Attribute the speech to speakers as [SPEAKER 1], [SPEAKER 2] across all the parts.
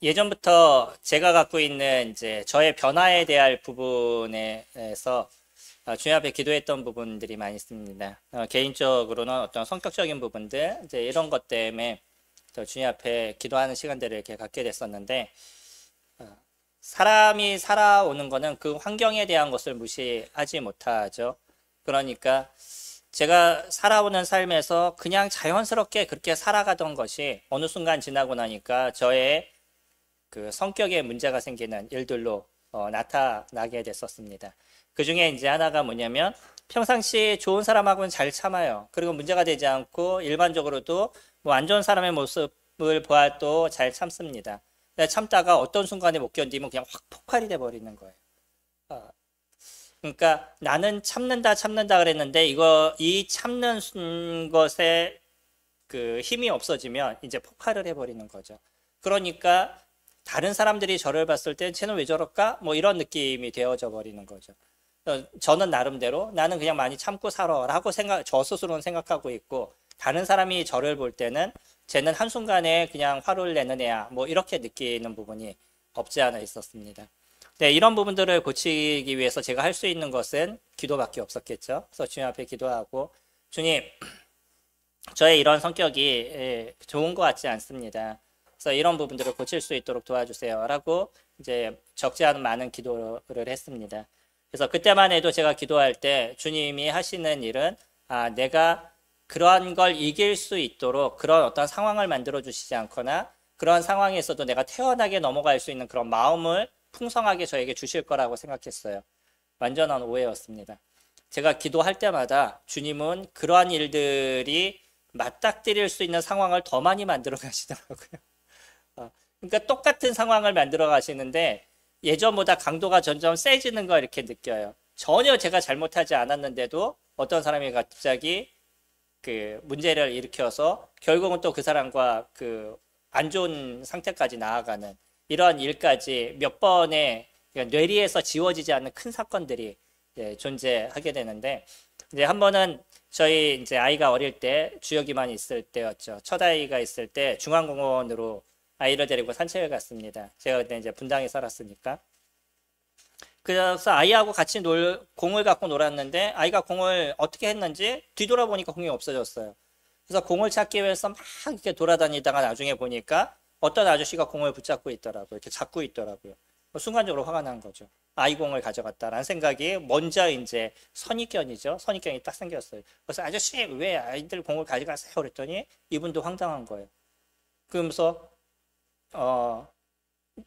[SPEAKER 1] 예전부터 제가 갖고 있는 이제 저의 변화에 대한 부분에서 주님 앞에 기도했던 부분들이 많이 있습니다. 개인적으로는 어떤 성격적인 부분들, 이제 이런 것 때문에 저 주님 앞에 기도하는 시간들을 이렇게 갖게 됐었는데, 사람이 살아오는 거는 그 환경에 대한 것을 무시하지 못하죠. 그러니까 제가 살아오는 삶에서 그냥 자연스럽게 그렇게 살아가던 것이 어느 순간 지나고 나니까 저의 그 성격에 문제가 생기는 일들로 나타나게 됐었습니다. 그 중에 이제 하나가 뭐냐면 평상시 좋은 사람하고는 잘 참아요. 그리고 문제가 되지 않고 일반적으로도 뭐 안 좋은 사람의 모습을 보아도 잘 참습니다. 참다가 어떤 순간에 못 견디면 그냥 확 폭발이 돼 버리는 거예요. 그러니까 나는 참는다 그랬는데 이 참는 것에 그 힘이 없어지면 이제 폭발을 해버리는 거죠. 그러니까 다른 사람들이 저를 봤을 때 쟤는 왜 저럴까? 뭐 이런 느낌이 되어져 버리는 거죠. 저는 나름대로 나는 그냥 많이 참고 살아라고 저 스스로는 생각하고 있고, 다른 사람이 저를 볼 때는 쟤는 한순간에 그냥 화를 내는 애야, 뭐 이렇게 느끼는 부분이 없지 않아 있었습니다. 네, 이런 부분들을 고치기 위해서 제가 할 수 있는 것은 기도밖에 없었겠죠. 그래서 주님 앞에 기도하고, 주님, 저의 이런 성격이 좋은 것 같지 않습니다. 그래서 이런 부분들을 고칠 수 있도록 도와주세요 라고 이제 적지 않은 많은 기도를 했습니다. 그래서 그때만 해도 제가 기도할 때 주님이 하시는 일은 내가 그러한 걸 이길 수 있도록 그런 어떤 상황을 만들어 주시지 않거나, 그런 상황에서도 내가 태연하게 넘어갈 수 있는 그런 마음을 풍성하게 저에게 주실 거라고 생각했어요. 완전한 오해였습니다. 제가 기도할 때마다 주님은 그러한 일들이 맞닥뜨릴 수 있는 상황을 더 많이 만들어 가시더라고요. 그러니까 똑같은 상황을 만들어 가시는데 예전보다 강도가 점점 세지는 거 이렇게 느껴요. 전혀 제가 잘못하지 않았는데도 어떤 사람이 갑자기 그 문제를 일으켜서 결국은 또 그 사람과 그 안 좋은 상태까지 나아가는 이러한 일까지 몇 번의 뇌리에서 지워지지 않는 큰 사건들이 존재하게 되는데, 이제 한 번은 저희 이제 아이가 어릴 때 주혁이만 있을 때였죠. 첫 아이가 있을 때 중앙공원으로 아이를 데리고 산책을 갔습니다. 제가 그때 이제 분당에 살았으니까. 그래서 아이하고 같이 공을 갖고 놀았는데 아이가 공을 어떻게 했는지 뒤돌아보니까 공이 없어졌어요. 그래서 공을 찾기 위해서 막 이렇게 돌아다니다가 나중에 보니까 어떤 아저씨가 공을 붙잡고 있더라고요. 이렇게 잡고 있더라고요. 순간적으로 화가 난 거죠. 아이 공을 가져갔다라는 생각이 먼저 이제 선입견이죠. 선입견이 딱 생겼어요. 그래서 아저씨 왜 아이들 공을 가져가세요? 그랬더니 이분도 황당한 거예요. 그러면서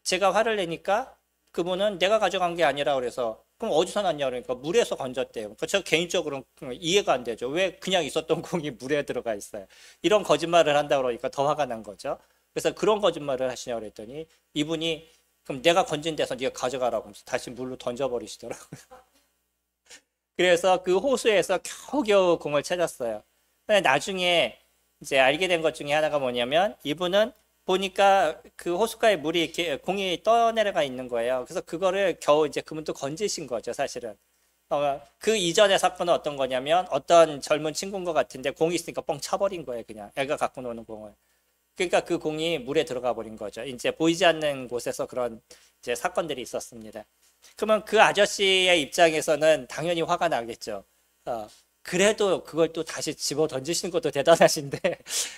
[SPEAKER 1] 제가 화를 내니까 그분은 내가 가져간 게 아니라 그래서 그럼 어디서 났냐 그러니까 물에서 건졌대요. 그러니까 저 개인적으로는 이해가 안 되죠. 왜 그냥 있었던 공이 물에 들어가 있어요. 이런 거짓말을 한다 그러니까 더 화가 난 거죠. 그래서 그런 거짓말을 하시냐고 그랬더니 이분이 그럼 내가 건진 데서 네가 가져가라고 하면서 다시 물로 던져버리시더라고요. 그래서 그 호수에서 겨우겨우 공을 찾았어요. 근데 나중에 이제 알게 된 것 중에 하나가 뭐냐면 이분은 보니까 그 호숫가에 물이 이렇게 공이 떠내려가 있는 거예요. 그래서 그거를 겨우 이제 그분도 건지신 거죠, 사실은. 그 이전의 사건은 어떤 거냐면 어떤 젊은 친구인 것 같은데 공이 있으니까 뻥 차버린 거예요, 그냥. 애가 갖고 노는 공을. 그러니까 그 공이 물에 들어가 버린 거죠. 이제 보이지 않는 곳에서 그런 이제 사건들이 있었습니다. 그러면 그 아저씨의 입장에서는 당연히 화가 나겠죠. 그래도 그걸 또 다시 집어 던지시는 것도 대단하신데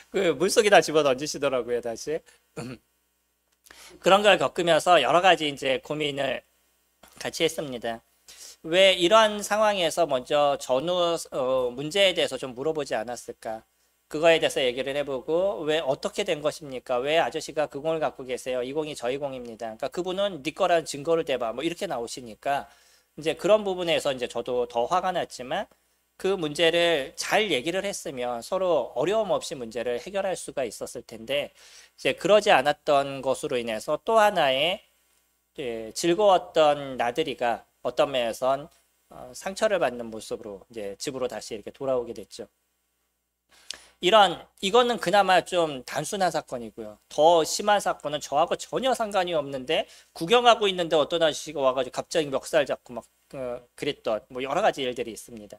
[SPEAKER 1] 그 물속에다 집어 던지시더라고요, 다시. 그런 걸 겪으면서 여러 가지 이제 고민을 같이 했습니다. 왜 이러한 상황에서 먼저 전후 문제에 대해서 좀 물어보지 않았을까? 그거에 대해서 얘기를 해보고, 왜 어떻게 된 것입니까? 왜 아저씨가 그 공을 갖고 계세요? 이 공이 저희 공입니다. 그러니까 그분은 네 거라는 증거를 대봐. 뭐 이렇게 나오시니까 이제 그런 부분에서 이제 저도 더 화가 났지만, 그 문제를 잘 얘기를 했으면 서로 어려움 없이 문제를 해결할 수가 있었을 텐데, 이제 그러지 않았던 것으로 인해서 또 하나의 즐거웠던 나들이가 어떤 면에선 상처를 받는 모습으로 이제 집으로 다시 이렇게 돌아오게 됐죠. 이거는 그나마 좀 단순한 사건이고요. 더 심한 사건은 저하고 전혀 상관이 없는데 구경하고 있는데 어떤 아저씨가 와가지고 갑자기 멱살 잡고 막 그랬던 뭐 여러 가지 일들이 있습니다.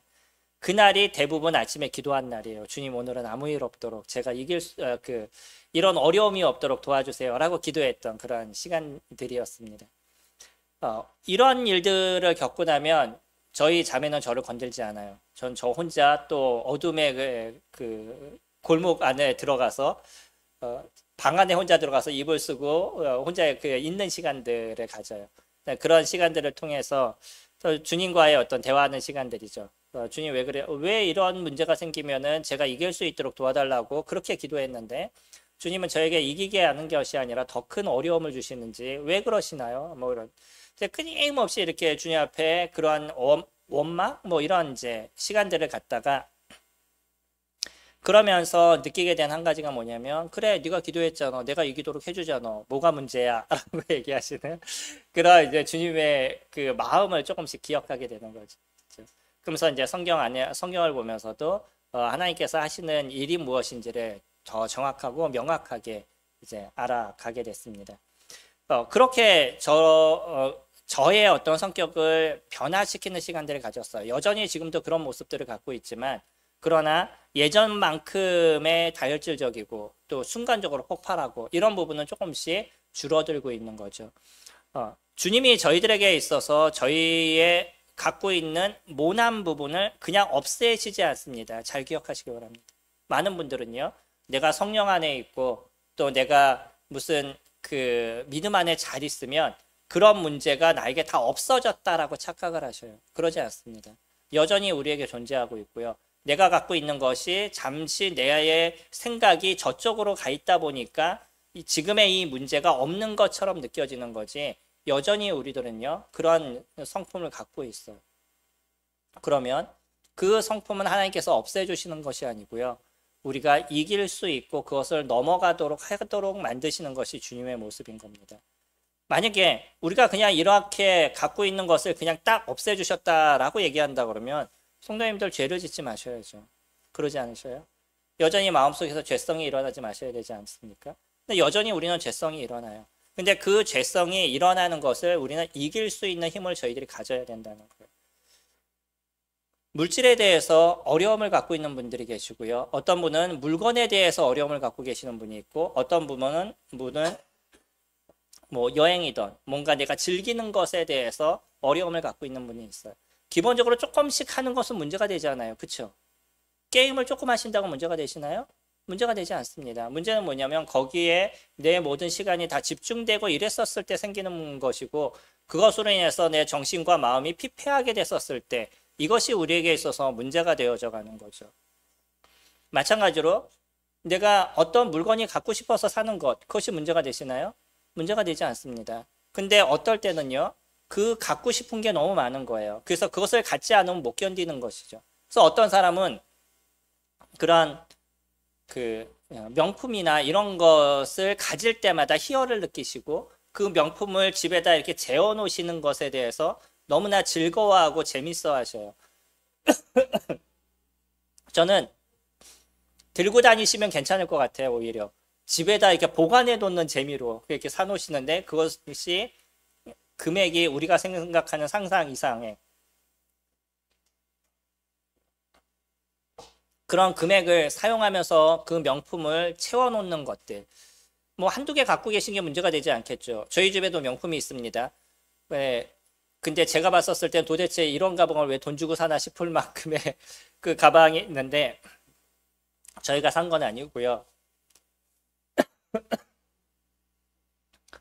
[SPEAKER 1] 그날이 대부분 아침에 기도한 날이에요. 주님, 오늘은 아무 일 없도록 제가 이런 어려움이 없도록 도와주세요라고 기도했던 그런 시간들이었습니다. 이런 일들을 겪고 나면 저희 자매는 저를 건들지 않아요. 전 저 혼자 또 어둠의 그 골목 안에 들어가서 방 안에 혼자 들어가서 이불 쓰고 혼자 그 있는 시간들을 가져요. 그런 시간들을 통해서 주님과의 어떤 대화하는 시간들이죠. 주님, 왜 그래? 왜 이런 문제가 생기면은 제가 이길 수 있도록 도와달라고 그렇게 기도했는데 주님은 저에게 이기게 하는 것이 아니라 더 큰 어려움을 주시는지 왜 그러시나요? 뭐 이런 끊임없이 이렇게 주님 앞에 그러한 원망 뭐 이런 이제 시간들을 갖다가 그러면서 느끼게 된 한 가지가 뭐냐면, 그래 네가 기도했잖아, 내가 이기도록 해주잖아, 뭐가 문제야 라고 얘기하시는 그런 이제 주님의 그 마음을 조금씩 기억하게 되는 거죠. 그러면서 이제 성경을 보면서도 하나님께서 하시는 일이 무엇인지를 더 정확하고 명확하게 이제 알아가게 됐습니다. 그렇게 저의 어떤 성격을 변화시키는 시간들을 가졌어요. 여전히 지금도 그런 모습들을 갖고 있지만, 그러나 예전만큼의 다혈질적이고 또 순간적으로 폭발하고 이런 부분은 조금씩 줄어들고 있는 거죠. 주님이 저희들에게 있어서 저희의 갖고 있는 모난 부분을 그냥 없애시지 않습니다. 잘 기억하시기 바랍니다. 많은 분들은요, 내가 성령 안에 있고 또 내가 무슨 그 믿음 안에 잘 있으면 그런 문제가 나에게 다 없어졌다라고 착각을 하셔요. 그러지 않습니다. 여전히 우리에게 존재하고 있고요. 내가 갖고 있는 것이 잠시 내 생각이 저쪽으로 가 있다 보니까 지금의 이 문제가 없는 것처럼 느껴지는 거지, 여전히 우리들은요 그런 성품을 갖고 있어요. 그러면 그 성품은 하나님께서 없애주시는 것이 아니고요, 우리가 이길 수 있고 그것을 넘어가도록 하도록 만드시는 것이 주님의 모습인 겁니다. 만약에 우리가 그냥 이렇게 갖고 있는 것을 그냥 딱 없애주셨다라고 얘기한다 그러면 성도님들 죄를 짓지 마셔야죠. 그러지 않으셔요? 여전히 마음속에서 죄성이 일어나지 마셔야 되지 않습니까? 근데 여전히 우리는 죄성이 일어나요. 근데 그 죄성이 일어나는 것을 우리는 이길 수 있는 힘을 저희들이 가져야 된다는 거예요. 물질에 대해서 어려움을 갖고 있는 분들이 계시고요. 어떤 분은 물건에 대해서 어려움을 갖고 계시는 분이 있고, 어떤 분은 뭐 여행이든 뭔가 내가 즐기는 것에 대해서 어려움을 갖고 있는 분이 있어요. 기본적으로 조금씩 하는 것은 문제가 되지 않아요. 그렇죠? 게임을 조금 하신다고 문제가 되시나요? 문제가 되지 않습니다. 문제는 뭐냐면 거기에 내 모든 시간이 다 집중되고 이랬었을 때 생기는 것이고, 그것으로 인해서 내 정신과 마음이 피폐하게 됐었을 때 이것이 우리에게 있어서 문제가 되어져 가는 거죠. 마찬가지로 내가 어떤 물건이 갖고 싶어서 사는 것, 그것이 문제가 되시나요? 문제가 되지 않습니다. 근데 어떨 때는요, 그 갖고 싶은 게 너무 많은 거예요. 그래서 그것을 갖지 않으면 못 견디는 것이죠. 그래서 어떤 사람은 그런 그 명품이나 이런 것을 가질 때마다 희열을 느끼시고, 그 명품을 집에다 이렇게 재워 놓으시는 것에 대해서 너무나 즐거워하고 재밌어 하셔요. 저는 들고 다니시면 괜찮을 것 같아요. 오히려 집에다 이렇게 보관해 놓는 재미로 이렇게 사 놓으시는데, 그것이 금액이 우리가 생각하는 상상 이상의 그런 금액을 사용하면서 그 명품을 채워놓는 것들, 뭐 한두 개 갖고 계신 게 문제가 되지 않겠죠. 저희 집에도 명품이 있습니다. 네. 근데 제가 봤었을 땐 도대체 이런 가방을 왜 돈 주고 사나 싶을 만큼의 그 가방이 있는데, 저희가 산 건 아니고요.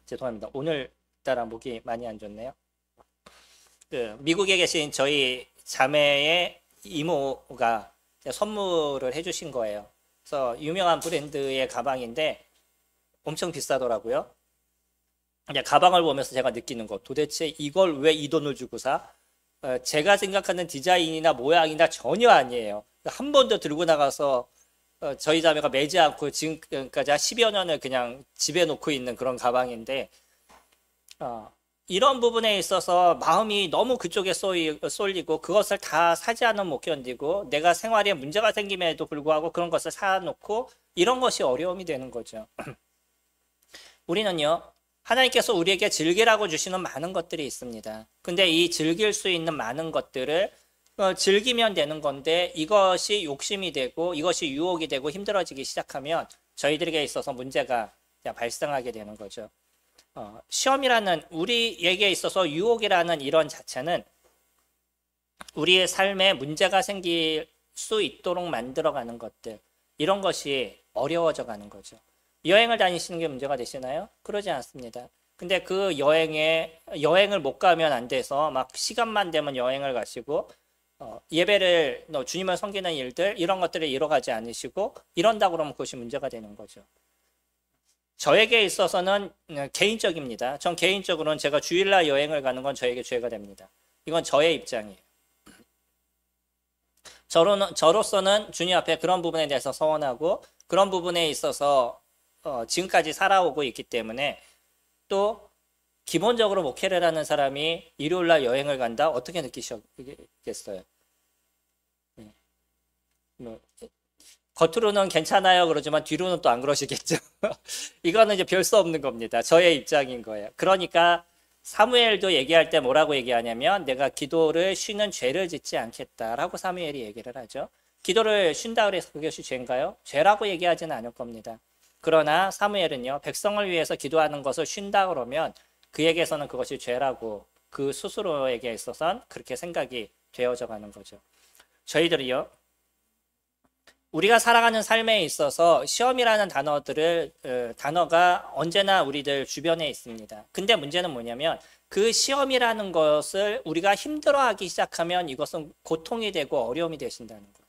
[SPEAKER 1] 죄송합니다. 오늘따라 목이 많이 안 좋네요. 미국에 계신 저희 자매의 이모가 선물을 해주신 거예요. 그래서 유명한 브랜드의 가방인데 엄청 비싸더라고요. 근데 가방을 보면서 제가 느끼는 것, 도대체 이걸 왜 이 돈을 주고 사? 제가 생각하는 디자인이나 모양이나 전혀 아니에요. 한 번도 들고 나가서 저희 자매가 매지 않고 지금까지 한 10여 년을 그냥 집에 놓고 있는 그런 가방인데, 이런 부분에 있어서 마음이 너무 그쪽에 쏠리고 그것을 다 사지 않으면 못 견디고, 내가 생활에 문제가 생김에도 불구하고 그런 것을 사놓고 이런 것이 어려움이 되는 거죠. 우리는요, 하나님께서 우리에게 즐기라고 주시는 많은 것들이 있습니다. 근데 이 즐길 수 있는 많은 것들을 즐기면 되는 건데 이것이 욕심이 되고 이것이 유혹이 되고 힘들어지기 시작하면 저희들에게 있어서 문제가 발생하게 되는 거죠. 시험이라는 우리에게 있어서 유혹이라는 이런 자체는 우리의 삶에 문제가 생길 수 있도록 만들어가는 것들, 이런 것이 어려워져 가는 거죠. 여행을 다니시는 게 문제가 되시나요? 그러지 않습니다. 근데 그 여행을 못 가면 안 돼서 막 시간만 되면 여행을 가시고 예배를 주님을 섬기는 일들 이런 것들을 이뤄가지 않으시고 이런다 그러면 그것이 문제가 되는 거죠. 저에게 있어서는 개인적입니다. 전 개인적으로는 제가 주일날 여행을 가는 건 저에게 죄가 됩니다. 이건 저의 입장이에요. 저로서는 주님 앞에 그런 부분에 대해서 서원하고 그런 부분에 있어서 지금까지 살아오고 있기 때문에 또 기본적으로 목회를 하는 사람이 일요일날 여행을 간다? 어떻게 느끼셨겠어요? 겉으로는 괜찮아요 그러지만 뒤로는 또 안 그러시겠죠. 이거는 이제 별 수 없는 겁니다. 저의 입장인 거예요. 그러니까 사무엘도 얘기할 때 뭐라고 얘기하냐면 내가 기도를 쉬는 죄를 짓지 않겠다라고 사무엘이 얘기를 하죠. 기도를 쉰다 그래서 그것이 죄인가요? 죄라고 얘기하지는 않을 겁니다. 그러나 사무엘은요, 백성을 위해서 기도하는 것을 쉰다 그러면 그에게서는 그것이 죄라고 그 스스로에게 있어서는 그렇게 생각이 되어져 가는 거죠. 저희들이요, 우리가 살아가는 삶에 있어서 시험이라는 단어가 언제나 우리들 주변에 있습니다. 근데 문제는 뭐냐면 그 시험이라는 것을 우리가 힘들어하기 시작하면 이것은 고통이 되고 어려움이 되신다는 거예요.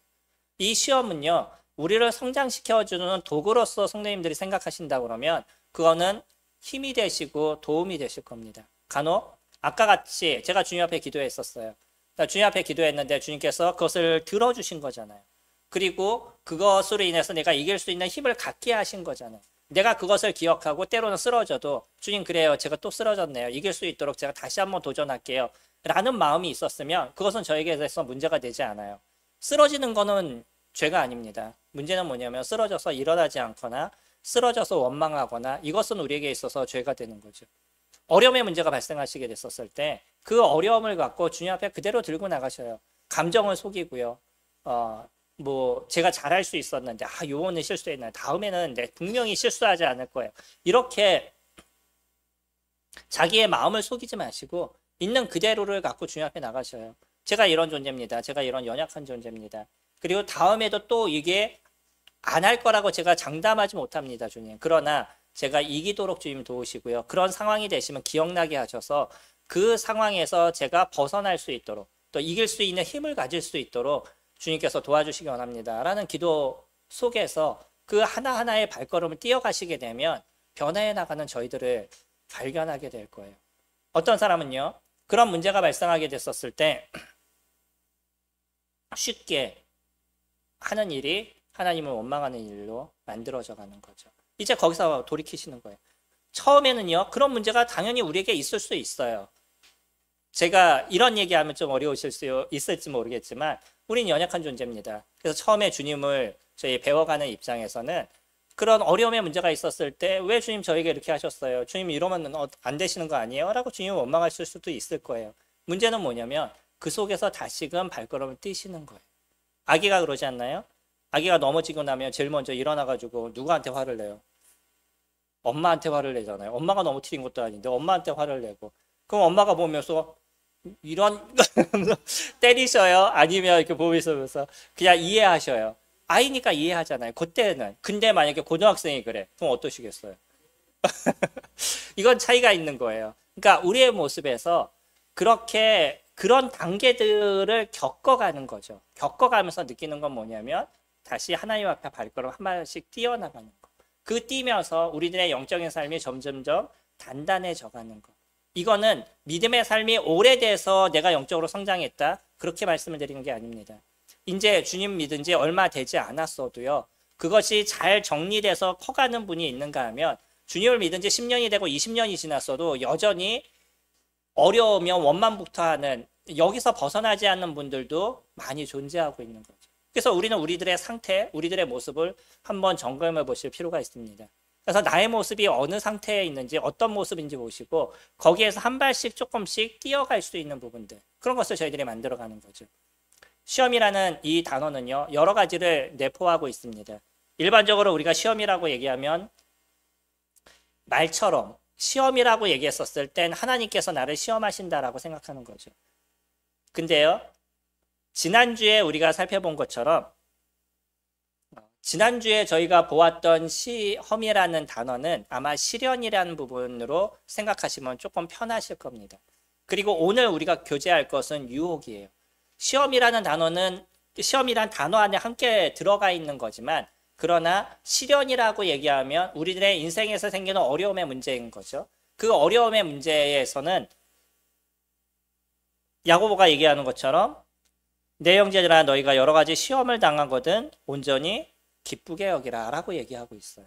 [SPEAKER 1] 이 시험은요, 우리를 성장시켜주는 도구로서 성도님들이 생각하신다 그러면 그거는 힘이 되시고 도움이 되실 겁니다. 간혹 아까 같이 제가 주님 앞에 기도했었어요. 주님 앞에 기도했는데 주님께서 그것을 들어주신 거잖아요. 그리고 그것으로 인해서 내가 이길 수 있는 힘을 갖게 하신 거잖아요. 내가 그것을 기억하고 때로는 쓰러져도 주님 그래요. 제가 또 쓰러졌네요. 이길 수 있도록 제가 다시 한번 도전할게요. 라는 마음이 있었으면 그것은 저에게 대해서 문제가 되지 않아요. 쓰러지는 거는 죄가 아닙니다. 문제는 뭐냐면 쓰러져서 일어나지 않거나 쓰러져서 원망하거나 이것은 우리에게 있어서 죄가 되는 거죠. 어려움의 문제가 발생하시게 됐었을 때 그 어려움을 갖고 주님 앞에 그대로 들고 나가셔요. 감정을 속이고요. 제가 잘할 수 있었는데 요번에 실수했나 다음에는 분명히 실수하지 않을 거예요. 이렇게 자기의 마음을 속이지 마시고 있는 그대로를 갖고 주님 앞에 나가셔요. 제가 이런 존재입니다. 제가 이런 연약한 존재입니다. 그리고 다음에도 또 이게 안 할 거라고 제가 장담하지 못합니다, 주님. 그러나 제가 이기도록 주님 도우시고요. 그런 상황이 되시면 기억나게 하셔서 그 상황에서 제가 벗어날 수 있도록 또 이길 수 있는 힘을 가질 수 있도록 주님께서 도와주시기 원합니다. 라는 기도 속에서 그 하나하나의 발걸음을 뛰어가시게 되면 변화해 나가는 저희들을 발견하게 될 거예요. 어떤 사람은요, 그런 문제가 발생하게 됐었을 때 쉽게 하는 일이 하나님을 원망하는 일로 만들어져 가는 거죠. 이제 거기서 돌이키시는 거예요. 처음에는요, 그런 문제가 당연히 우리에게 있을 수 있어요. 제가 이런 얘기하면 좀 어려우실 수 있을지 모르겠지만 우린 연약한 존재입니다. 그래서 처음에 주님을 저희 배워가는 입장에서는 그런 어려움의 문제가 있었을 때 왜 주님 저에게 이렇게 하셨어요? 주님 이러면 안 되시는 거 아니에요? 라고 주님을 원망하실 수도 있을 거예요. 문제는 뭐냐면 그 속에서 다시금 발걸음을 뛰시는 거예요. 아기가 그러지 않나요? 아기가 넘어지고 나면 제일 먼저 일어나가지고 누구한테 화를 내요? 엄마한테 화를 내잖아요. 엄마가 넘어뜨린 것도 아닌데 엄마한테 화를 내고 그럼 엄마가 보면서 이런 때리셔요? 아니면 이렇게 보면서 그냥 이해하셔요? 아이니까 이해하잖아요. 그때는. 근데 만약에 고등학생이 그래. 그럼 어떠시겠어요? 이건 차이가 있는 거예요. 그러니까 우리의 모습에서 그런 단계들을 겪어가는 거죠. 겪어가면서 느끼는 건 뭐냐면 다시 하나님 앞에 발걸음 한 발씩 뛰어나가는 거. 그 뛰면서 우리들의 영적인 삶이 점점점 단단해져 가는 거. 이거는 믿음의 삶이 오래돼서 내가 영적으로 성장했다. 그렇게 말씀을 드리는 게 아닙니다. 이제 주님 믿은 지 얼마 되지 않았어도요. 그것이 잘 정리돼서 커가는 분이 있는가 하면 주님을 믿은 지 10년이 되고 20년이 지났어도 여전히 어려우면 원망부터하는 여기서 벗어나지 않는 분들도 많이 존재하고 있는 거죠. 그래서 우리는 우리들의 상태, 우리들의 모습을 한번 점검해 보실 필요가 있습니다. 그래서 나의 모습이 어느 상태에 있는지 어떤 모습인지 보시고 거기에서 한 발씩 조금씩 뛰어갈 수 있는 부분들 그런 것을 저희들이 만들어가는 거죠. 시험이라는 이 단어는요, 여러 가지를 내포하고 있습니다. 일반적으로 우리가 시험이라고 얘기하면 말처럼 시험이라고 얘기했었을 땐 하나님께서 나를 시험하신다라고 생각하는 거죠. 근데요, 지난주에 우리가 살펴본 것처럼 지난주에 저희가 보았던 시험이라는 단어는 아마 시련이라는 부분으로 생각하시면 조금 편하실 겁니다. 그리고 오늘 우리가 교제할 것은 유혹이에요. 시험이라는 단어는 시험이란 단어 안에 함께 들어가 있는 거지만 그러나 시련이라고 얘기하면 우리들의 인생에서 생기는 어려움의 문제인 거죠. 그 어려움의 문제에서는 야고보가 얘기하는 것처럼 내 형제들아 너희가 여러 가지 시험을 당하거든 온전히 기쁘게 여기라 라고 얘기하고 있어요.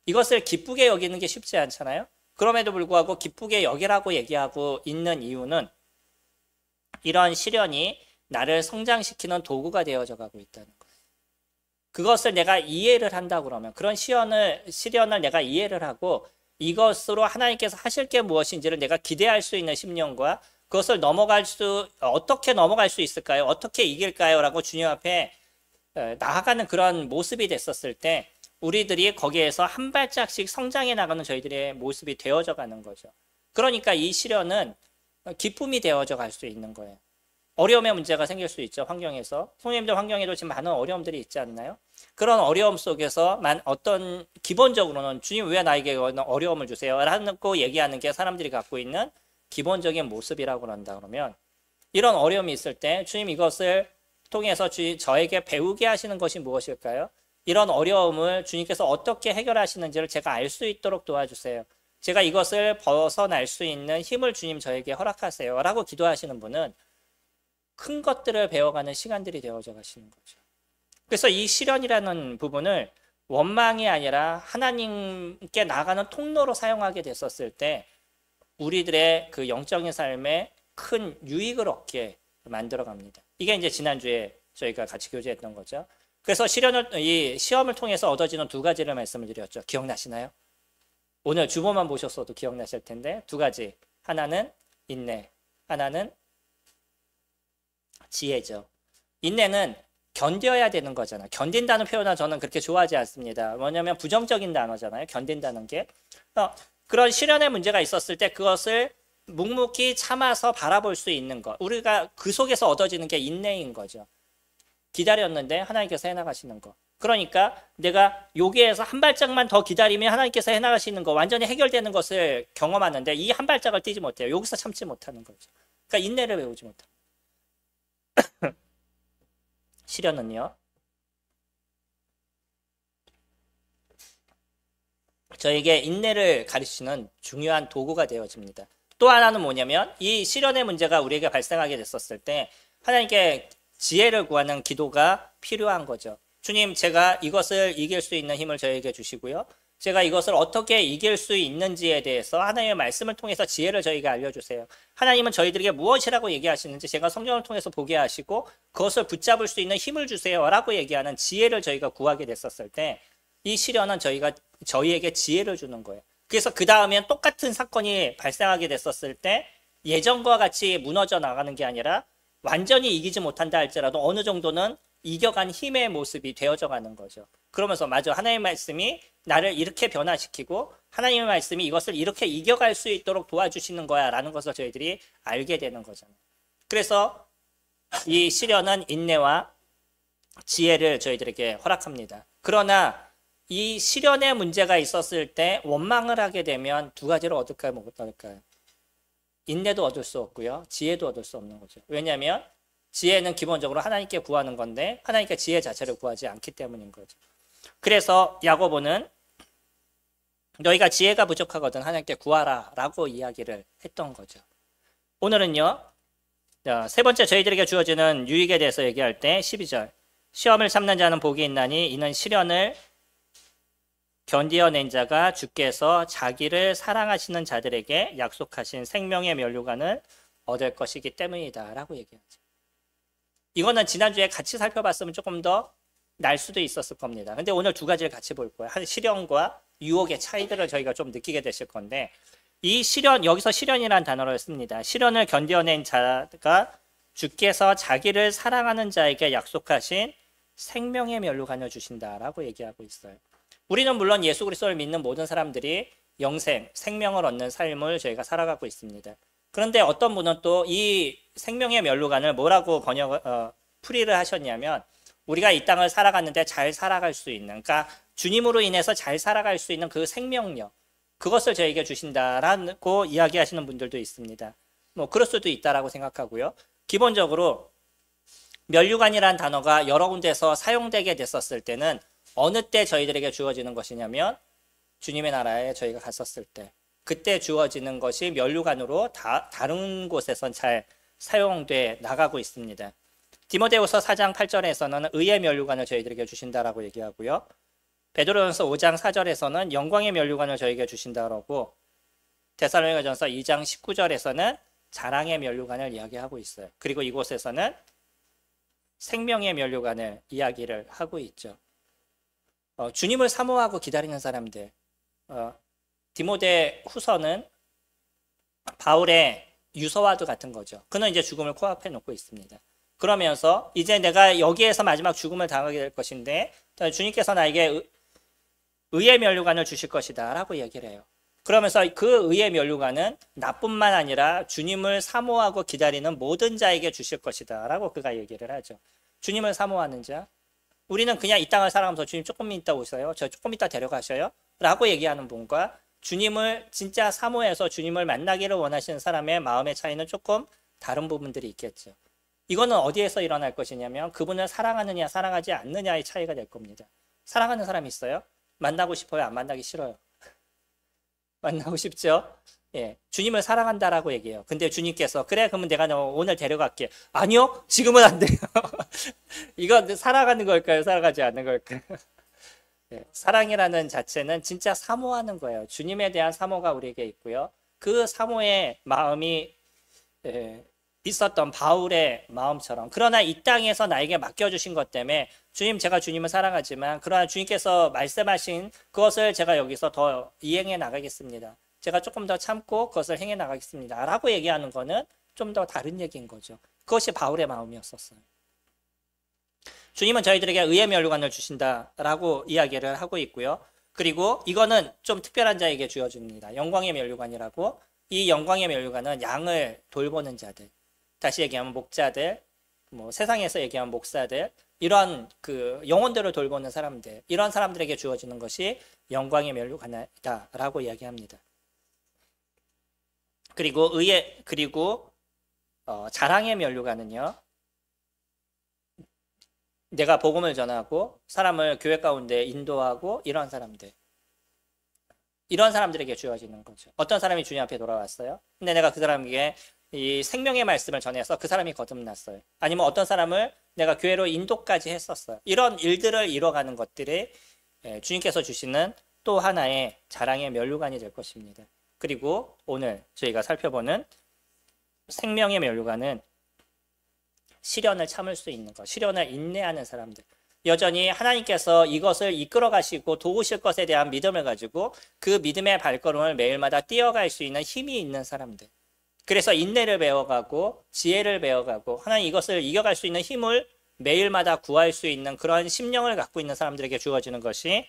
[SPEAKER 1] 이것을 기쁘게 여기는 게 쉽지 않잖아요. 그럼에도 불구하고 기쁘게 여기라고 얘기하고 있는 이유는 이런 시련이 나를 성장시키는 도구가 되어져 가고 있다는 거예요. 그것을 내가 이해를 한다 그러면 그런 시련을 내가 이해를 하고 이것으로 하나님께서 하실 게 무엇인지를 내가 기대할 수 있는 심령과 그것을 어떻게 넘어갈 수 있을까요? 어떻게 이길까요? 라고 주님 앞에 나아가는 그런 모습이 됐었을 때 우리들이 거기에서 한 발짝씩 성장해 나가는 저희들의 모습이 되어져 가는 거죠. 그러니까 이 시련은 기쁨이 되어져 갈 수 있는 거예요. 어려움의 문제가 생길 수 있죠. 환경에서. 성도님들 환경에도 지금 많은 어려움들이 있지 않나요? 그런 어려움 속에서 어떤 기본적으로는 주님 왜 나에게 어려움을 주세요? 라고 얘기하는 게 사람들이 갖고 있는 기본적인 모습이라고 한다 그러면 이런 어려움이 있을 때 주님 이것을 통해서 저에게 배우게 하시는 것이 무엇일까요? 이런 어려움을 주님께서 어떻게 해결하시는지를 제가 알 수 있도록 도와주세요. 제가 이것을 벗어날 수 있는 힘을 주님 저에게 허락하세요. 라고 기도하시는 분은 큰 것들을 배워가는 시간들이 되어져 가시는 거죠. 그래서 이 시련이라는 부분을 원망이 아니라 하나님께 나가는 통로로 사용하게 됐었을 때 우리들의 그 영적인 삶에 큰 유익을 얻게 만들어 갑니다. 이게 이제 지난주에 저희가 같이 교제했던 거죠. 그래서 이 시험을 통해서 얻어지는 두 가지를 말씀을 드렸죠. 기억나시나요? 오늘 주보만 보셨어도 기억나실 텐데 두 가지. 하나는 인내, 하나는 지혜죠. 인내는 견뎌야 되는 거잖아요. 견딘다는 표현은 저는 그렇게 좋아하지 않습니다. 뭐냐면 부정적인 단어잖아요. 견딘다는 게. 그런 시련의 문제가 있었을 때 그것을 묵묵히 참아서 바라볼 수 있는 것. 우리가 그 속에서 얻어지는 게 인내인 거죠. 기다렸는데 하나님께서 해나가시는 것. 그러니까 내가 여기에서 한 발짝만 더 기다리면 하나님께서 해나가시는 것, 완전히 해결되는 것을 경험하는데 이 한 발짝을 뛰지 못해요. 여기서 참지 못하는 거죠. 그러니까 인내를 배우지 못합니다. 시련은요. 저에게 인내를 가르치는 중요한 도구가 되어집니다. 또 하나는 뭐냐면 이 시련의 문제가 우리에게 발생하게 됐었을 때 하나님께 지혜를 구하는 기도가 필요한 거죠. 주님, 제가 이것을 이길 수 있는 힘을 저에게 주시고요. 제가 이것을 어떻게 이길 수 있는지에 대해서 하나님의 말씀을 통해서 지혜를 저희에게 알려주세요. 하나님은 저희들에게 무엇이라고 얘기하시는지 제가 성경을 통해서 보게 하시고 그것을 붙잡을 수 있는 힘을 주세요 라고 얘기하는 지혜를 저희가 구하게 됐었을 때 이 시련은 저희에게 지혜를 주는 거예요. 그래서 그 다음엔 똑같은 사건이 발생하게 됐었을 때 예전과 같이 무너져 나가는 게 아니라 완전히 이기지 못한다 할지라도 어느 정도는 이겨간 힘의 모습이 되어져 가는 거죠. 그러면서 맞아, 하나님의 말씀이 나를 이렇게 변화시키고 하나님의 말씀이 이것을 이렇게 이겨갈 수 있도록 도와주시는 거야 라는 것을 저희들이 알게 되는 거잖아요. 그래서 이 시련은 인내와 지혜를 저희들에게 허락합니다. 그러나 이 시련의 문제가 있었을 때 원망을 하게 되면 두 가지를 얻을까요? 못 얻을까요? 인내도 얻을 수 없고요. 지혜도 얻을 수 없는 거죠. 왜냐하면 지혜는 기본적으로 하나님께 구하는 건데 하나님께 지혜 자체를 구하지 않기 때문인 거죠. 그래서 야고보는 너희가 지혜가 부족하거든 하나님께 구하라 라고 이야기를 했던 거죠. 오늘은요. 세 번째 저희들에게 주어지는 유익에 대해서 얘기할 때 12절 시험을 참는 자는 복이 있나니 이는 시련을 견디어낸 자가 주께서 자기를 사랑하시는 자들에게 약속하신 생명의 면류관을 얻을 것이기 때문이다 라고 얘기하죠. 이거는 지난주에 같이 살펴봤으면 조금 더 날 수도 있었을 겁니다. 근데 오늘 두 가지를 같이 볼 거예요. 한 시련과 유혹의 차이들을 저희가 좀 느끼게 되실 건데 이 시련, 여기서 시련이라는 단어를 씁니다. 시련을 견뎌낸 자가 주께서 자기를 사랑하는 자에게 약속하신 생명의 면류관을 주신다라고 얘기하고 있어요. 우리는 물론 예수 그리스도를 믿는 모든 사람들이 영생, 생명을 얻는 삶을 저희가 살아가고 있습니다. 그런데 어떤 분은 또 이 생명의 면류관을 뭐라고 풀이를 하셨냐면, 우리가 이 땅을 살아갔는데 잘 살아갈 수 있는, 그러니까 주님으로 인해서 잘 살아갈 수 있는 그 생명력, 그것을 저에게 주신다라고 이야기하시는 분들도 있습니다. 뭐 그럴 수도 있다라고 생각하고요. 기본적으로 면류관이라는 단어가 여러 군데서 사용되게 됐었을 때는 어느 때 저희들에게 주어지는 것이냐면, 주님의 나라에 저희가 갔었을 때, 그때 주어지는 것이 면류관으로 다른 곳에선 잘 사용돼 나가고 있습니다. 디모데후서 4장 8절에서는 의의 면류관을 저희들에게 주신다라고 얘기하고요. 베드로전서 5장 4절에서는 영광의 면류관을 저희에게 주신다라고, 데살로니가전서 2장 19절에서는 자랑의 면류관을 이야기하고 있어요. 그리고 이곳에서는 생명의 면류관을 이야기를 하고 있죠. 주님을 사모하고 기다리는 사람들, 디모데 후서는 바울의 유서와도 같은 거죠. 그는 이제 죽음을 코앞에 놓고 있습니다. 그러면서 이제 내가 여기에서 마지막 죽음을 당하게 될 것인데 주님께서 나에게 의의 면류관을 주실 것이다 라고 얘기를 해요. 그러면서 그 의의 면류관은 나뿐만 아니라 주님을 사모하고 기다리는 모든 자에게 주실 것이다 라고 그가 얘기를 하죠. 주님을 사모하는 자, 우리는 그냥 이 땅을 살아가면서 주님 조금 이따 오세요, 저 조금 이따 데려가셔요 라고 얘기하는 분과, 주님을 진짜 사모해서 주님을 만나기를 원하시는 사람의 마음의 차이는 조금 다른 부분들이 있겠죠. 이거는 어디에서 일어날 것이냐면, 그분을 사랑하느냐 사랑하지 않느냐의 차이가 될 겁니다. 사랑하는 사람이 있어요? 만나고 싶어요? 안 만나기 싫어요? 만나고 싶죠? 예, 주님을 사랑한다라고 얘기해요. 근데 주님께서 그래 그러면 내가 너 오늘 데려갈게. 아니요, 지금은 안 돼요. 이건 사랑하는 걸까요? 사랑하지 않는 걸까요? 예, 사랑이라는 자체는 진짜 사모하는 거예요. 주님에 대한 사모가 우리에게 있고요. 그 사모의 마음이 있었던 바울의 마음처럼, 그러나 이 땅에서 나에게 맡겨주신 것 때문에 주님, 제가 주님을 사랑하지만 그러나 주님께서 말씀하신 그것을 제가 여기서 더 이행해 나가겠습니다. 제가 조금 더 참고 그것을 행해 나가겠습니다 라고 얘기하는 거는 좀 더 다른 얘기인 거죠. 그것이 바울의 마음이었었어요. 주님은 저희들에게 의의 면류관을 주신다라고 이야기를 하고 있고요. 그리고 이거는 좀 특별한 자에게 주어집니다. 영광의 면류관이라고. 이 영광의 면류관은 양을 돌보는 자들, 다시 얘기하면 목자들, 뭐 세상에서 얘기하면 목사들, 이런 그 영혼들을 돌보는 사람들, 이런 사람들에게 주어지는 것이 영광의 면류관이다라고 이야기합니다. 그리고 자랑의 면류관은요, 내가 복음을 전하고 사람을 교회 가운데 인도하고 이런 사람들에게 주어지는 거죠. 어떤 사람이 주님 앞에 돌아왔어요. 근데 내가 그 사람에게 이 생명의 말씀을 전해서 그 사람이 거듭났어요. 아니면 어떤 사람을 내가 교회로 인도까지 했었어요. 이런 일들을 이뤄가는 것들이 주님께서 주시는 또 하나의 자랑의 면류관이 될 것입니다. 그리고 오늘 저희가 살펴보는 생명의 면류관은 시련을 참을 수 있는 것, 시련을 인내하는 사람들, 여전히 하나님께서 이것을 이끌어 가시고 도우실 것에 대한 믿음을 가지고 그 믿음의 발걸음을 매일마다 뛰어갈 수 있는 힘이 있는 사람들, 그래서 인내를 배워가고 지혜를 배워가고 하나님 이것을 이겨갈 수 있는 힘을 매일마다 구할 수 있는 그런 심령을 갖고 있는 사람들에게 주어지는 것이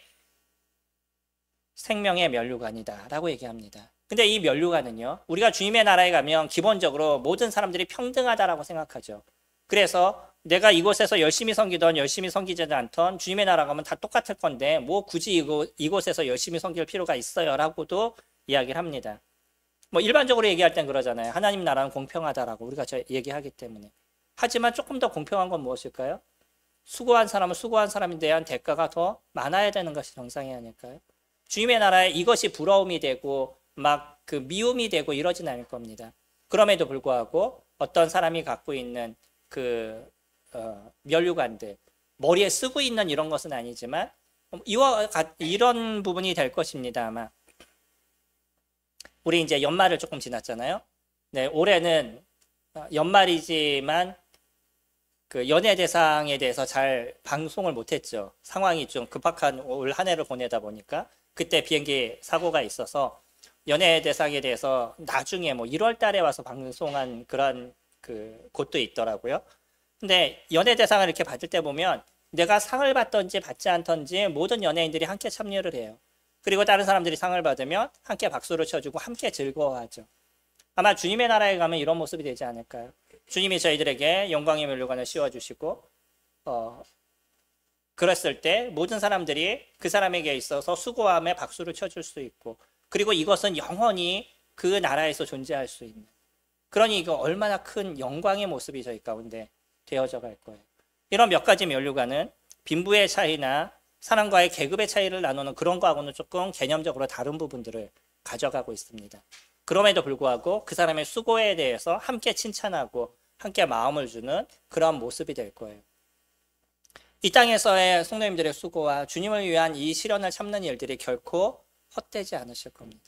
[SPEAKER 1] 생명의 면류관이다 라고 얘기합니다. 근데 이 면류관은요, 우리가 주님의 나라에 가면 기본적으로 모든 사람들이 평등하다라고 생각하죠. 그래서 내가 이곳에서 열심히 섬기던 열심히 섬기지 않던 주님의 나라 가면 다 똑같을 건데 뭐 굳이 이곳에서 열심히 섬길 필요가 있어요 라고도 이야기를 합니다. 뭐 일반적으로 얘기할 땐 그러잖아요. 하나님 나라는 공평하다라고 우리가 얘기하기 때문에. 하지만 조금 더 공평한 건 무엇일까요? 수고한 사람은 수고한 사람에 대한 대가가 더 많아야 되는 것이 정상이 아닐까요? 주님의 나라에 이것이 부러움이 되고 막 그 미움이 되고 이러진 않을 겁니다. 그럼에도 불구하고 어떤 사람이 갖고 있는 그 면류관들, 머리에 쓰고 있는 이런 것은 아니지만 이런 부분이 될 것입니다. 아마 우리 이제 연말을 조금 지났잖아요. 네, 올해는 연말이지만 그 연예대상에 대해서 잘 방송을 못했죠. 상황이 좀 급박한 올 한 해를 보내다 보니까 그때 비행기 사고가 있어서 연예대상에 대해서 나중에 뭐 1월 달에 와서 방송한 그런 그 곳도 있더라고요. 근데 연예 대상을 이렇게 받을 때 보면 내가 상을 받던지 받지 않던지 모든 연예인들이 함께 참여를 해요. 그리고 다른 사람들이 상을 받으면 함께 박수를 쳐주고 함께 즐거워하죠. 아마 주님의 나라에 가면 이런 모습이 되지 않을까요? 주님이 저희들에게 영광의 면류관을 씌워주시고 그랬을 때 모든 사람들이 그 사람에게 있어서 수고함에 박수를 쳐줄 수 있고, 그리고 이것은 영원히 그 나라에서 존재할 수 있는, 그러니 이거 얼마나 큰 영광의 모습이 저희 가운데 되어져 갈 거예요. 이런 몇 가지 면류관은 빈부의 차이나 사람과의 계급의 차이를 나누는 그런 거하고는 조금 개념적으로 다른 부분들을 가져가고 있습니다. 그럼에도 불구하고 그 사람의 수고에 대해서 함께 칭찬하고 함께 마음을 주는 그런 모습이 될 거예요. 이 땅에서의 성도님들의 수고와 주님을 위한 이 시련을 참는 일들이 결코 헛되지 않으실 겁니다.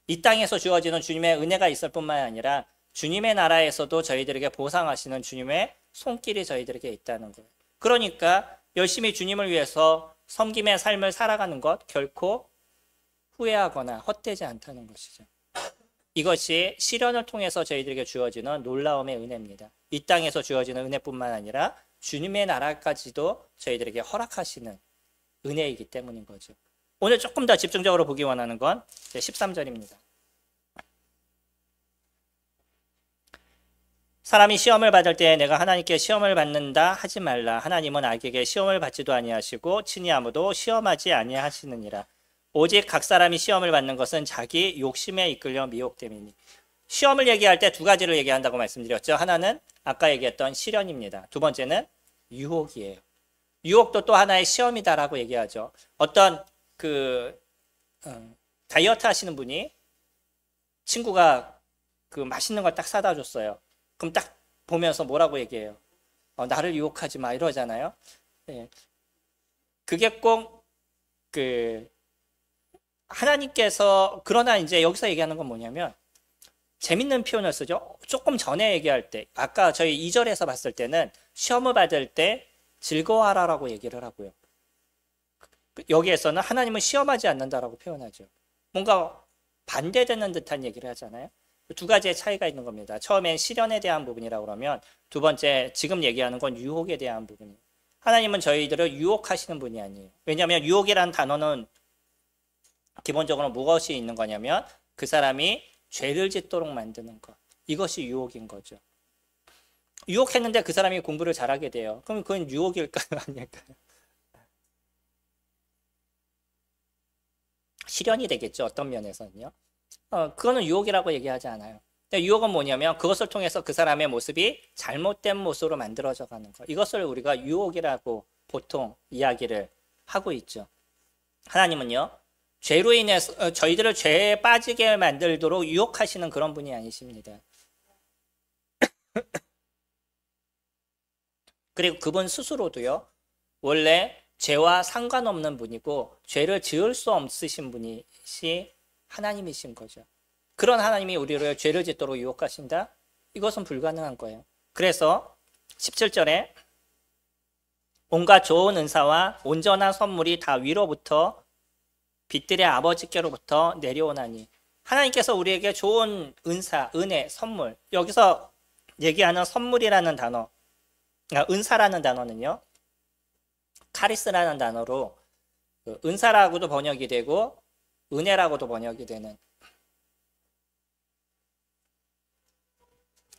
[SPEAKER 1] 이 땅에서 주어지는 주님의 은혜가 있을 뿐만 아니라 주님의 나라에서도 저희들에게 보상하시는 주님의 손길이 저희들에게 있다는 거예요. 그러니까 열심히 주님을 위해서 섬김의 삶을 살아가는 것 결코 후회하거나 헛되지 않다는 것이죠. 이것이 시련을 통해서 저희들에게 주어지는 놀라움의 은혜입니다. 이 땅에서 주어지는 은혜뿐만 아니라 주님의 나라까지도 저희들에게 허락하시는 은혜이기 때문인 거죠. 오늘 조금 더 집중적으로 보기 원하는 건 13절입니다. 사람이 시험을 받을 때 내가 하나님께 시험을 받는다 하지 말라. 하나님은 악에게 시험을 받지도 아니하시고 친히 아무도 시험하지 아니하시느니라. 오직 각 사람이 시험을 받는 것은 자기 욕심에 이끌려 미혹됨이니. 시험을 얘기할 때 두 가지를 얘기한다고 말씀드렸죠. 하나는 아까 얘기했던 시련입니다. 두 번째는 유혹이에요. 유혹도 또 하나의 시험이다라고 얘기하죠. 어떤 다이어트 하시는 분이 친구가 그 맛있는 걸 딱 사다 줬어요. 그럼 딱 보면서 뭐라고 얘기해요? 나를 유혹하지 마 이러잖아요. 네. 그게 꼭 하나님께서, 그러나 이제 여기서 얘기하는 건 뭐냐면 재밌는 표현을 쓰죠. 조금 전에 얘기할 때, 아까 저희 2절에서 봤을 때는 시험을 받을 때 즐거워하라라고 얘기를 하고요. 여기에서는 하나님은 시험하지 않는다라고 표현하죠. 뭔가 반대되는 듯한 얘기를 하잖아요. 두 가지의 차이가 있는 겁니다. 처음엔 시련에 대한 부분이라고 그러면, 두 번째 지금 얘기하는 건 유혹에 대한 부분이에요. 하나님은 저희들을 유혹하시는 분이 아니에요. 왜냐하면 유혹이라는 단어는 기본적으로 무엇이 있는 거냐면 그 사람이 죄를 짓도록 만드는 것, 이것이 유혹인 거죠. 유혹했는데 그 사람이 공부를 잘하게 돼요. 그럼 그건 유혹일까요? 아닐까요? 시련이 되겠죠. 어떤 면에서는요. 그거는 유혹이라고 얘기하지 않아요. 근데 유혹은 뭐냐면 그것을 통해서 그 사람의 모습이 잘못된 모습으로 만들어져 가는 것, 이것을 우리가 유혹이라고 보통 이야기를 하고 있죠. 하나님은요, 죄로 인해서 저희들을 죄에 빠지게 만들도록 유혹하시는 그런 분이 아니십니다. 그리고 그분 스스로도요, 원래 죄와 상관없는 분이고 죄를 지을 수 없으신 분이시 하나님이신 거죠. 그런 하나님이 우리를 죄를 짓도록 유혹하신다? 이것은 불가능한 거예요. 그래서 17절에 온갖 좋은 은사와 온전한 선물이 다 위로부터 빛들의 아버지께로부터 내려오나니. 하나님께서 우리에게 좋은 은사, 은혜, 선물, 여기서 얘기하는 선물이라는 단어, 은사라는 단어는요, 카리스라는 단어로 은사라고도 번역이 되고 은혜라고도 번역이 되는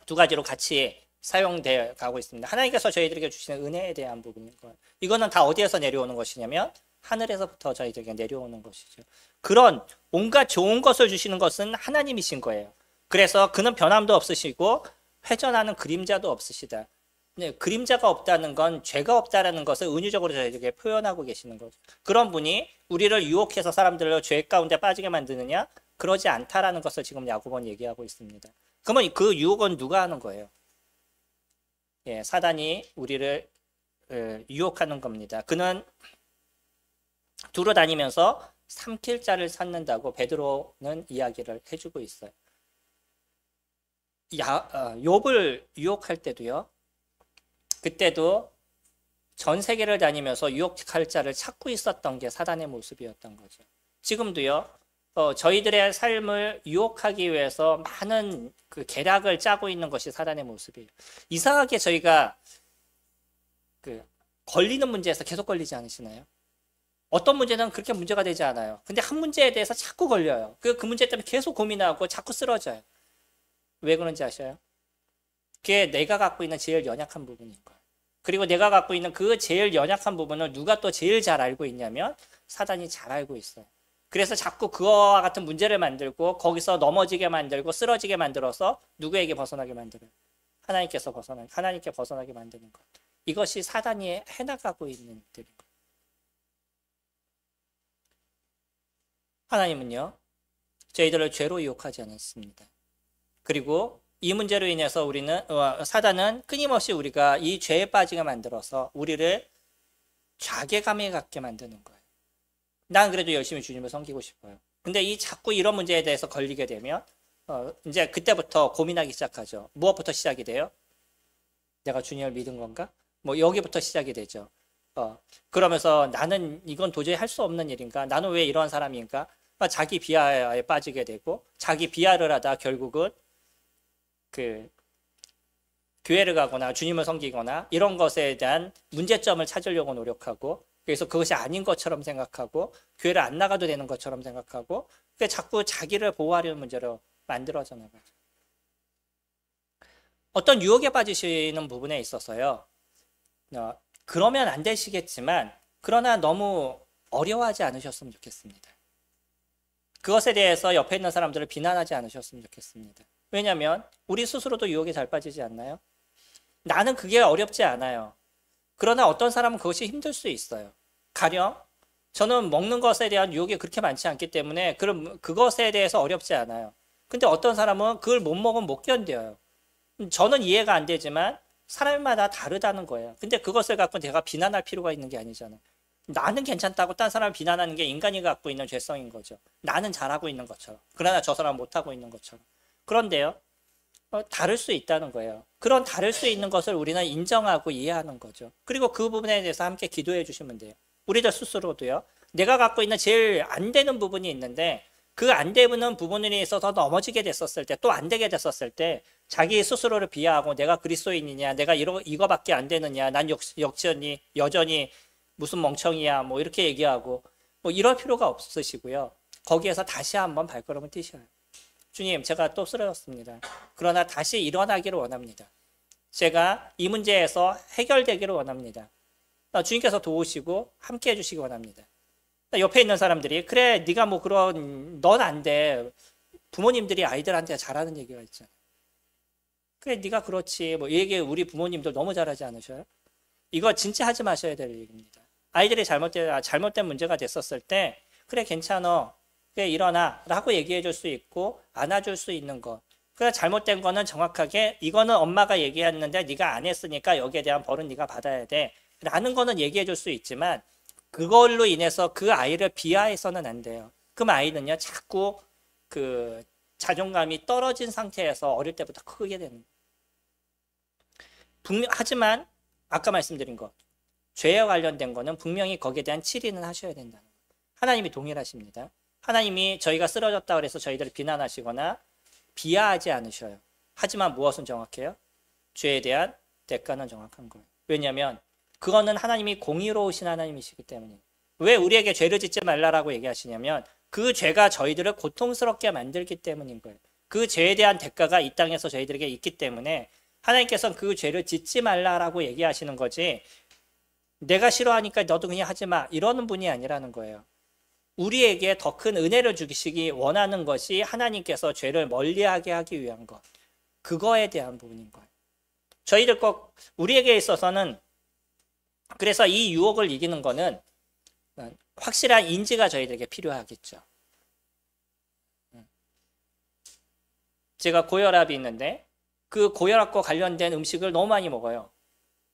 [SPEAKER 1] 두 가지로 같이 사용되어 가고 있습니다. 하나님께서 저희들에게 주시는 은혜에 대한 부분인 거예요. 이거는 다 어디에서 내려오는 것이냐면 하늘에서부터 저희들에게 내려오는 것이죠. 그런 온갖 좋은 것을 주시는 것은 하나님이신 거예요. 그래서 그는 변함도 없으시고 회전하는 그림자도 없으시다. 네, 그림자가 없다는 건 죄가 없다라는 것을 은유적으로 저희에게 표현하고 계시는 거죠. 그런 분이 우리를 유혹해서 사람들을 죄 가운데 빠지게 만드느냐? 그러지 않다라는 것을 지금 야고보는 얘기하고 있습니다. 그러면 그 유혹은 누가 하는 거예요? 예, 사단이 우리를 유혹하는 겁니다. 그는 두루 다니면서 삼킬 자를 찾는다고 베드로는 이야기를 해주고 있어요. 욥을 유혹할 때도요, 그때도 전 세계를 다니면서 유혹할 자를 찾고 있었던 게 사단의 모습이었던 거죠. 지금도요, 저희들의 삶을 유혹하기 위해서 많은 그 계략을 짜고 있는 것이 사단의 모습이에요. 이상하게 저희가 그 걸리는 문제에서 계속 걸리지 않으시나요? 어떤 문제는 그렇게 문제가 되지 않아요. 근데 한 문제에 대해서 자꾸 걸려요. 그 문제 때문에 계속 고민하고 자꾸 쓰러져요. 왜 그런지 아셔요? 그게 내가 갖고 있는 제일 연약한 부분인 거예요. 그리고 내가 갖고 있는 그 제일 연약한 부분을 누가 또 제일 잘 알고 있냐면 사단이 잘 알고 있어요. 그래서 자꾸 그거와 같은 문제를 만들고 거기서 넘어지게 만들고 쓰러지게 만들어서 누구에게 벗어나게 만들어요? 하나님께 벗어나게 만드는 것. 이것이 사단이 해나가고 있는 일들인 거예요. 하나님은요, 저희들을 죄로 유혹하지 않았습니다. 그리고 이 문제로 인해서 사단은 끊임없이 우리가 이 죄에 빠지게 만들어서 우리를 자괴감에 갖게 만드는 거예요. 난 그래도 열심히 주님을 섬기고 싶어요. 근데 자꾸 이런 문제에 대해서 걸리게 되면 이제 그때부터 고민하기 시작하죠. 무엇부터 시작이 돼요? 내가 주님을 믿은 건가? 뭐 여기부터 시작이 되죠. 그러면서 나는 이건 도저히 할 수 없는 일인가? 나는 왜 이러한 사람인가? 자기 비하에 빠지게 되고 자기 비하를 하다 결국은 그 교회를 가거나 주님을 섬기거나 이런 것에 대한 문제점을 찾으려고 노력하고 그래서 그것이 아닌 것처럼 생각하고 교회를 안 나가도 되는 것처럼 생각하고 자꾸 자기를 보호하려는 문제로 만들어져 나가요. 어떤 유혹에 빠지시는 부분에 있어서요. 그러면 안 되시겠지만 그러나 너무 어려워하지 않으셨으면 좋겠습니다. 그것에 대해서 옆에 있는 사람들을 비난하지 않으셨으면 좋겠습니다. 왜냐하면 우리 스스로도 유혹에 잘 빠지지 않나요? 나는 그게 어렵지 않아요. 그러나 어떤 사람은 그것이 힘들 수 있어요. 가령 저는 먹는 것에 대한 유혹이 그렇게 많지 않기 때문에 그것에 대해서 어렵지 않아요. 근데 어떤 사람은 그걸 못 먹으면 못 견뎌요. 저는 이해가 안 되지만 사람마다 다르다는 거예요. 근데 그것을 갖고 내가 비난할 필요가 있는 게 아니잖아요. 나는 괜찮다고 딴 사람을 비난하는 게 인간이 갖고 있는 죄성인 거죠. 나는 잘하고 있는 것처럼. 그러나 저 사람은 못하고 있는 것처럼. 그런데요. 다를 수 있다는 거예요. 그런 다를 수 있는 것을 우리는 인정하고 이해하는 거죠. 그리고 그 부분에 대해서 함께 기도해 주시면 돼요. 우리들 스스로도요. 내가 갖고 있는 제일 안 되는 부분이 있는데 그 안 되는 부분에 있어서 넘어지게 됐었을 때 또 안 되게 됐었을 때 자기 스스로를 비하하고 내가 그리스도인이냐 내가 이거밖에 안 되느냐 난 여전히 무슨 멍청이야 뭐 이렇게 얘기하고 뭐 이럴 필요가 없으시고요. 거기에서 다시 한번 발걸음을 뛰셔요. 주님 제가 또 쓰러졌습니다. 그러나 다시 일어나기를 원합니다. 제가 이 문제에서 해결되기를 원합니다. 주님께서 도우시고 함께 해주시기 원합니다. 옆에 있는 사람들이 그래 네가 뭐 그런 넌 안 돼. 부모님들이 아이들한테 잘하는 얘기가 있잖아요. 그래 네가 그렇지 뭐 이 얘기 우리 부모님들 너무 잘하지 않으셔요? 이거 진짜 하지 마셔야 될 얘기입니다. 아이들이 잘못된 문제가 됐었을 때 그래 괜찮아 그래 일어나 라고 얘기해 줄 수 있고 안아줄 수 있는 것. 그래 잘못된 거는 정확하게 이거는 엄마가 얘기했는데 네가 안 했으니까 여기에 대한 벌은 네가 받아야 돼 라는 거는 얘기해 줄 수 있지만 그걸로 인해서 그 아이를 비하해서는 안 돼요. 그럼 아이는요 자꾸 그 자존감이 떨어진 상태에서 어릴 때부터 크게 되는 거예요. 하지만 아까 말씀드린 것 죄와 관련된 거는 분명히 거기에 대한 치리는 하셔야 된다는 거예요. 하나님이 동일하십니다. 하나님이 저희가 쓰러졌다 그래서 저희들을 비난하시거나 비하하지 않으셔요. 하지만 무엇은 정확해요? 죄에 대한 대가는 정확한 거예요. 왜냐하면 그거는 하나님이 공의로우신 하나님이시기 때문에 왜 우리에게 죄를 짓지 말라라고 얘기하시냐면 그 죄가 저희들을 고통스럽게 만들기 때문인 거예요. 그 죄에 대한 대가가 이 땅에서 저희들에게 있기 때문에 하나님께서는 그 죄를 짓지 말라라고 얘기하시는 거지 내가 싫어하니까 너도 그냥 하지 마 이러는 분이 아니라는 거예요. 우리에게 더 큰 은혜를 주시기 원하는 것이 하나님께서 죄를 멀리하게 하기 위한 것 그거에 대한 부분인 거예요. 저희들 꼭 우리에게 있어서는 그래서 이 유혹을 이기는 거는 확실한 인지가 저희들에게 필요하겠죠. 제가 고혈압이 있는데 그 고혈압과 관련된 음식을 너무 많이 먹어요.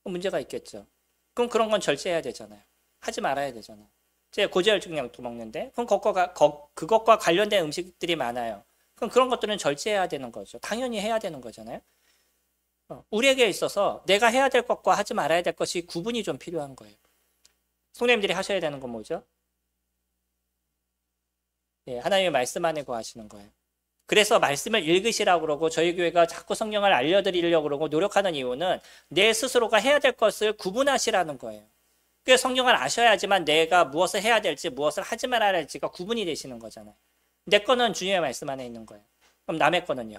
[SPEAKER 1] 문제가 있겠죠. 그럼 그런 건 절제해야 되잖아요. 하지 말아야 되잖아요. 제가 고지혈증 약도 먹는데 그럼 그것과 관련된 음식들이 많아요. 그럼 그런 것들은 절제해야 되는 거죠. 당연히 해야 되는 거잖아요. 우리에게 있어서 내가 해야 될 것과 하지 말아야 될 것이 구분이 좀 필요한 거예요. 성도님들이 하셔야 되는 건 뭐죠? 예, 하나님의 말씀 안에 거하시는 거예요. 그래서 말씀을 읽으시라고 그러고 저희 교회가 자꾸 성경을 알려드리려고 그러고 노력하는 이유는 내 스스로가 해야 될 것을 구분하시라는 거예요. 그래서 성경을 아셔야지만 내가 무엇을 해야 될지 무엇을 하지 말아야 할지가 구분이 되시는 거잖아요. 내 거는 주님의 말씀 안에 있는 거예요. 그럼 남의 거는요?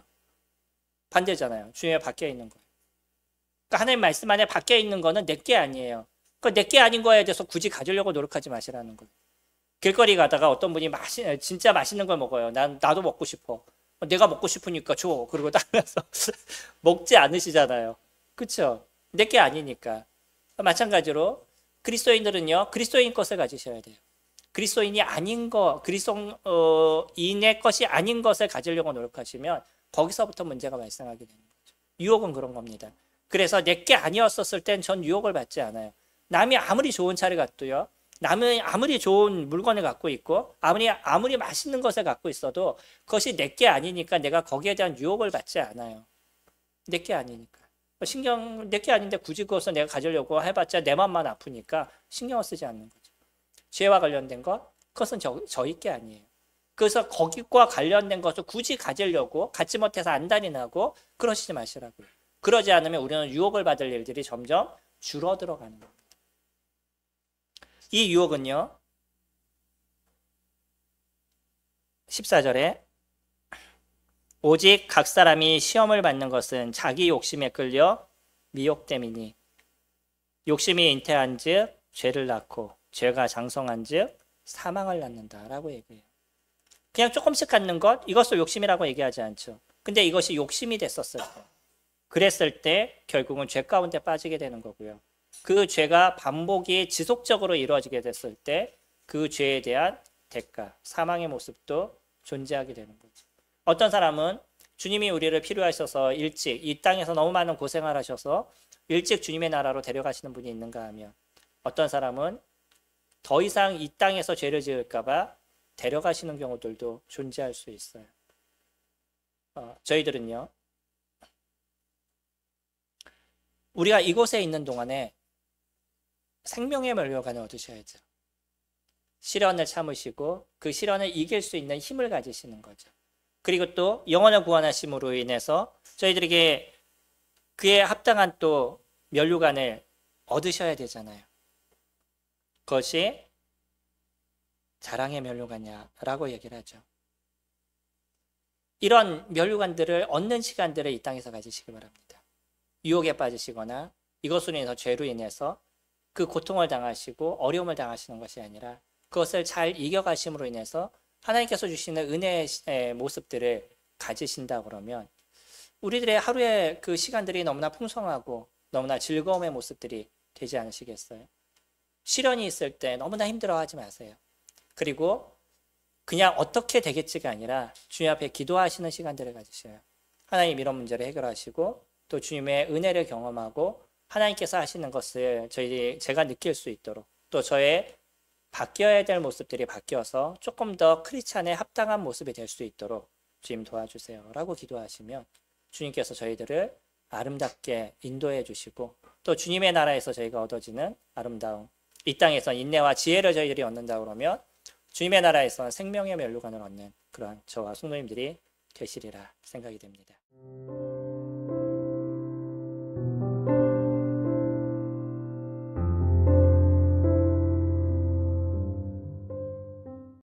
[SPEAKER 1] 반대잖아요. 주님의 밖에 있는 거예요. 그러니까 하나님 말씀 안에 밖에 있는 거는 내 게 아니에요. 그 내 게 아닌 거에 대해서 굳이 가지려고 노력하지 마시라는 거예요. 길거리 가다가 어떤 분이 진짜 맛있는 걸 먹어요. 나도 먹고 싶어. 내가 먹고 싶으니까 줘. 그리고 따라서 먹지 않으시잖아요. 그렇죠? 내 게 아니니까. 마찬가지로 그리스도인들은요. 그리스도인 것을 가지셔야 돼요. 그리스도인이 아닌 거, 그리스도인의 것이 아닌 것을 가지려고 노력하시면 거기서부터 문제가 발생하게 되는 거죠. 유혹은 그런 겁니다. 그래서 내 게 아니었었을 땐 전 유혹을 받지 않아요. 남이 아무리 좋은 차를 갖도요. 남이 아무리 좋은 물건을 갖고 있고 아무리 맛있는 것을 갖고 있어도 그것이 내 게 아니니까 내가 거기에 대한 유혹을 받지 않아요. 내 게 아니니까. 내 게 아닌데 굳이 그것을 내가 가지려고 해봤자 내 맘만 아프니까 신경을 쓰지 않는 거죠. 죄와 관련된 것, 그것은 저희 게 아니에요. 그래서 거기과 관련된 것을 굳이 가지려고 갖지 못해서 안달이 나고 그러시지 마시라고요. 그러지 않으면 우리는 유혹을 받을 일들이 점점 줄어들어가는 겁니다. 이 유혹은요. 14절에 오직 각 사람이 시험을 받는 것은 자기 욕심에 끌려 미혹됨이니 욕심이 잉태한 즉 죄를 낳고 죄가 장성한 즉 사망을 낳는다라고 얘기해요. 그냥 조금씩 갖는 것 이것을 욕심이라고 얘기하지 않죠. 근데 이것이 욕심이 됐었을 때 그랬을 때 결국은 죄 가운데 빠지게 되는 거고요. 그 죄가 반복이 지속적으로 이루어지게 됐을 때 그 죄에 대한 대가, 사망의 모습도 존재하게 되는 거죠. 어떤 사람은 주님이 우리를 필요하셔서 일찍 이 땅에서 너무 많은 고생을 하셔서 일찍 주님의 나라로 데려가시는 분이 있는가 하면 어떤 사람은 더 이상 이 땅에서 죄를 지을까 봐 데려가시는 경우들도 존재할 수 있어요. 저희들은요. 우리가 이곳에 있는 동안에 생명의 면류관을 얻으셔야죠. 시련을 참으시고 그 시련을 이길 수 있는 힘을 가지시는 거죠. 그리고 또 영혼을 구원하심으로 인해서 저희들에게 그에 합당한 또 면류관을 얻으셔야 되잖아요. 그것이 자랑의 면류관이라고 얘기를 하죠. 이런 면류관들을 얻는 시간들을 이 땅에서 가지시기 바랍니다. 유혹에 빠지시거나 이것으로 인해서 죄로 인해서 그 고통을 당하시고 어려움을 당하시는 것이 아니라 그것을 잘 이겨가심으로 인해서 하나님께서 주시는 은혜의 모습들을 가지신다 그러면 우리들의 하루의 그 시간들이 너무나 풍성하고 너무나 즐거움의 모습들이 되지 않으시겠어요? 시련이 있을 때 너무나 힘들어하지 마세요. 그리고 그냥 어떻게 되겠지가 아니라 주님 앞에 기도하시는 시간들을 가지셔요. 하나님 이런 문제를 해결하시고 또 주님의 은혜를 경험하고 하나님께서 하시는 것을 제가 느낄 수 있도록 또 저의 바뀌어야 될 모습들이 바뀌어서 조금 더 크리스찬에 합당한 모습이 될 수 있도록 주님 도와주세요 라고 기도하시면 주님께서 저희들을 아름답게 인도해 주시고 또 주님의 나라에서 저희가 얻어지는 아름다움 이 땅에서 인내와 지혜를 저희들이 얻는다 그러면 주님의 나라에서 생명의 면류관을 얻는 그런 저와 성도님들이 되시리라 생각이 됩니다.